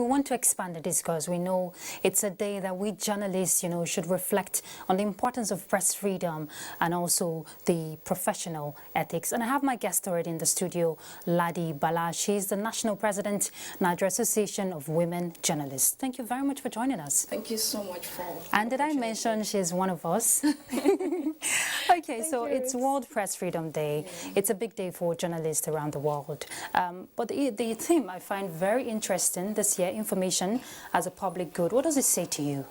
We want to expand the discourse. We know it's a day that we journalists, should reflect on the importance of press freedom and also the professional ethics. And I have my guest already in the studio, Ladi Bala. She's the National President, Nigeria Association of Women Journalists. Thank you very much for joining us. Thank you so much for And did I mention she's one of us? Okay, so it's World Press Freedom Day. Yeah. It's a big day for journalists around the world. But the theme I find very interesting this year, information as a public good. What does it say to you?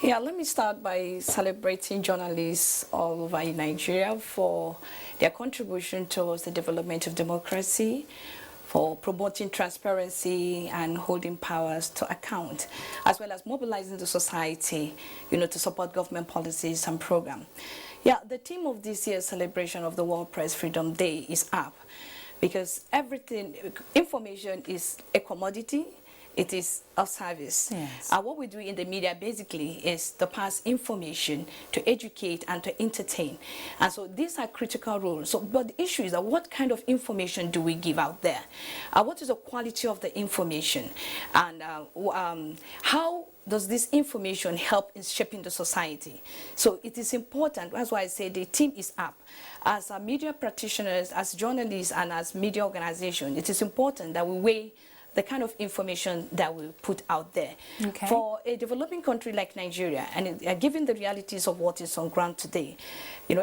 Yeah, let me start by celebrating journalists all over Nigeria for their contribution towards the development of democracy, for promoting transparency and holding powers to account, as well as mobilizing the society, to support government policies and programs. Yeah, the theme of this year's celebration of the World Press Freedom Day is up, because information is a commodity. It is of service. Yes. What we do in the media basically is to pass information, to educate and to entertain. And so these are critical roles. So, but the issue is that what kind of information do we give out there? What is the quality of the information? And how does this information help in shaping the society? So it is important. That's why I say the team is up. As media practitioners, as journalists, and as media organizations, it is important that we weigh the kind of information that we put out there. Okay. For a developing country like Nigeria, and given the realities of what is on ground today,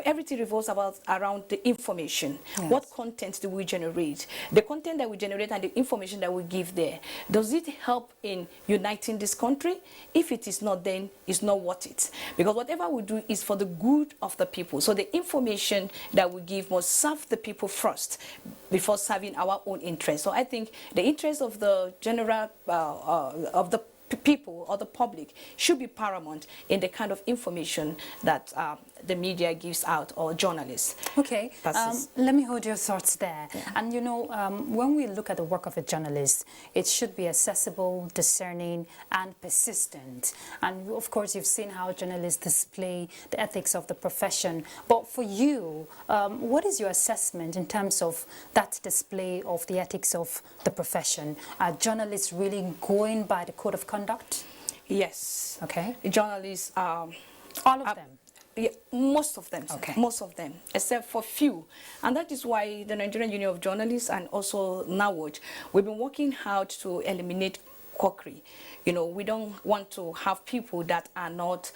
everything revolves around the information. Yes. What content do we generate? The content that we generate and the information that we give there, does it help in uniting this country? If it is not, then it's not worth it. Because whatever we do is for the good of the people. So the information that we give must serve the people first before serving our own interests. So I think the interest of the general, of the people or the public should be paramount in the kind of information that the media gives out, or journalists. Okay, let me hold your thoughts there. Yeah. And when we look at the work of a journalist, it should be accessible, discerning, and persistent. And of course, you've seen how journalists display the ethics of the profession. But for you, what is your assessment in terms of that display of the ethics of the profession? Are journalists really going by the code of conduct? Yes. Okay. Journalists all of them? Yeah, most of them. Okay. Most of them, except for few. And that is why the Nigerian Union of Journalists and also NAWOJ, we've been working hard to eliminate quackery. We don't want to have people that are not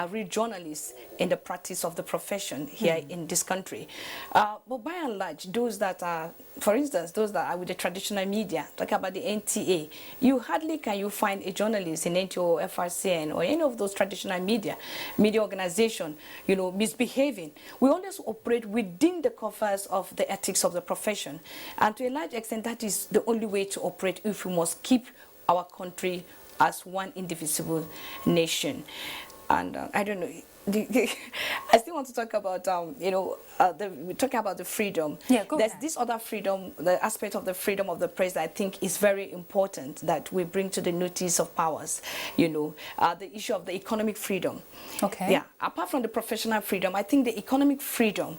real journalists in the practice of the profession here in this country. But by and large, those that are, for instance, those that are with the traditional media, talk about the NTA, you hardly can you find a journalist in NTO or FRCN or any of those traditional media organization, misbehaving. We always operate within the covers of the ethics of the profession. And to a large extent, that is the only way to operate if we must keep our country as one indivisible nation. And I don't know, I still want to talk about, we're talking about the freedom. Yeah, go There's ahead. this other freedom, the aspect of the freedom of the press that I think is very important that we bring to the notice of powers, the issue of the economic freedom. Okay. Yeah, apart from the professional freedom, I think the economic freedom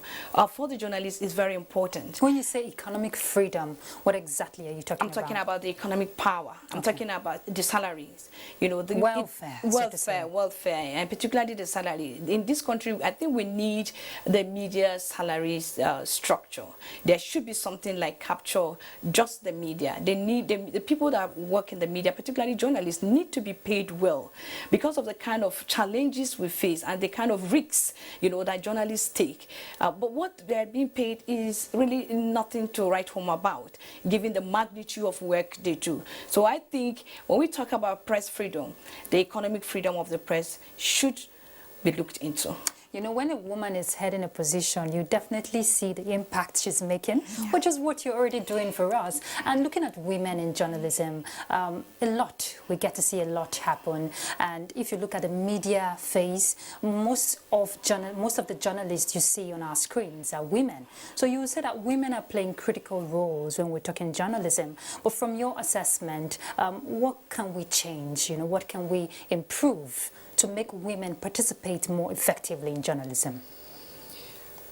for the journalists is very important. When you say economic freedom, what exactly are you talking about? I'm talking about the economic power. I'm talking about the salaries, the welfare, and particularly the salary. In this country, I think we need the media salaries structure. There should be something like capture just the media. They need the people that work in the media, particularly journalists, need to be paid well because of the kind of challenges we face and the kind of risks that journalists take. But what they're being paid is really nothing to write home about, given the magnitude of work they do. So I think when we talk about press freedom, the economic freedom of the press should be looked into. When a woman is heading a position, you definitely see the impact she's making, which is what you're already doing for us. And looking at women in journalism, we get to see a lot happen. And if you look at the media phase, most of the journalists you see on our screens are women. So you would say that women are playing critical roles when we're talking journalism. But from your assessment, what can we change? What can we improve to make women participate more effectively in journalism?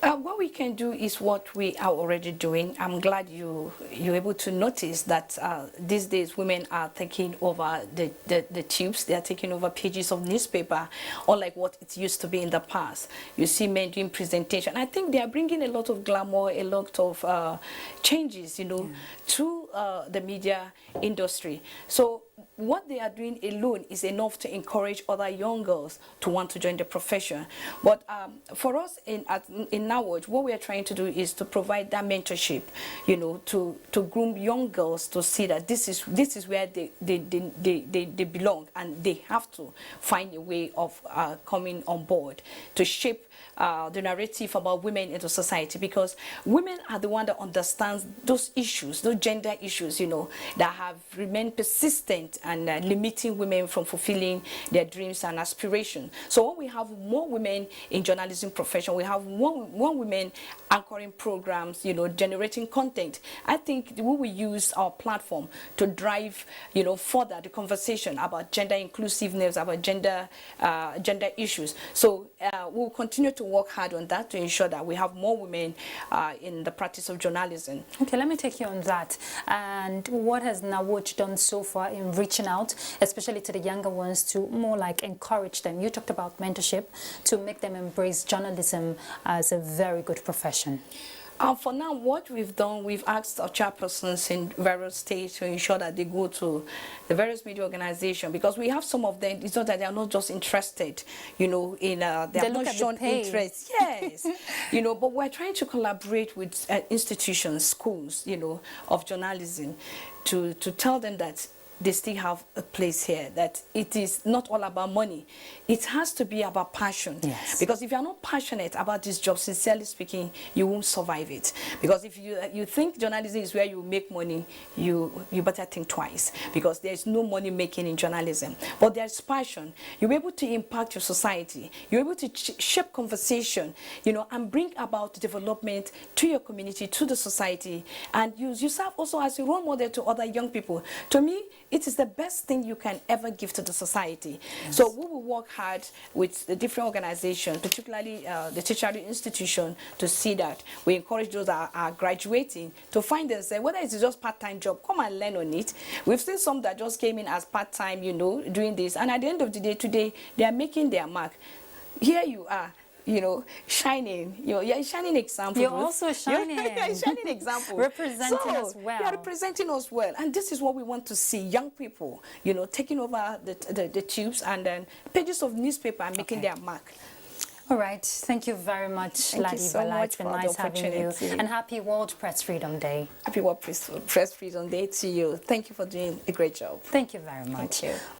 What we can do is what we are already doing. I'm glad you're able to notice that these days women are taking over the tubes. They are taking over pages of newspaper, unlike what it used to be in the past. You see men doing presentation. I think they are bringing a lot of glamour, a lot of changes, to the media industry. So what they are doing alone is enough to encourage other young girls to want to join the profession. But for us in NAWOJ, what we are trying to do is to provide that mentorship, to groom young girls to see that this is where they belong, and they have to find a way of coming on board to shape the narrative about women into society, because women are the one that understands those issues, those gender issues, that have remained persistent and limiting women from fulfilling their dreams and aspirations. So when we have more women in journalism profession, we have more women anchoring programs, generating content, I think we will use our platform to drive, further the conversation about gender inclusiveness, about gender issues. So we'll continue to work hard on that to ensure that we have more women in the practice of journalism. Okay, let me take you on that. And what has NAWOJ done so far in reaching out, especially to the younger ones, to more like encourage them? You talked about mentorship, to make them embrace journalism as a very good profession. For now, what we've done, we've asked our chairpersons in various states to ensure that they go to the various media organizations, because we have some of them, it's not that they are not just interested, in, they have not shown interest. Yes, but we're trying to collaborate with institutions, schools, of journalism to tell them that they still have a place here, that it is not all about money. It has to be about passion. Yes. Because if you're not passionate about this job, sincerely speaking, you won't survive it. Because if you think journalism is where you make money, you better think twice, because there's no money making in journalism. But there's passion. You're able to impact your society. You're able to shape conversation, and bring about development to your community, to the society, and you serve also as a role model to other young people. To me, it is the best thing you can ever give to the society. Yes. So we will work hard with the different organizations, particularly the tertiary institution, to see that we encourage those that are graduating to find themselves, whether it's just part-time job, come and learn on it. We've seen some that just came in as part-time, doing this, and at the end of the day, today, they are making their mark. Here you are, shining. You're a shining example. You're also shining. You're a shining example. Representing us well. You're representing us well. And this is what we want to see. Young people, taking over the tubes and then pages of newspaper and making their mark. All right. Thank you very much, Thank you so much. It's been nice having you. And happy World Press Freedom Day. Happy World Press Freedom Day to you. Thank you for doing a great job. Thank you very much. Thank you.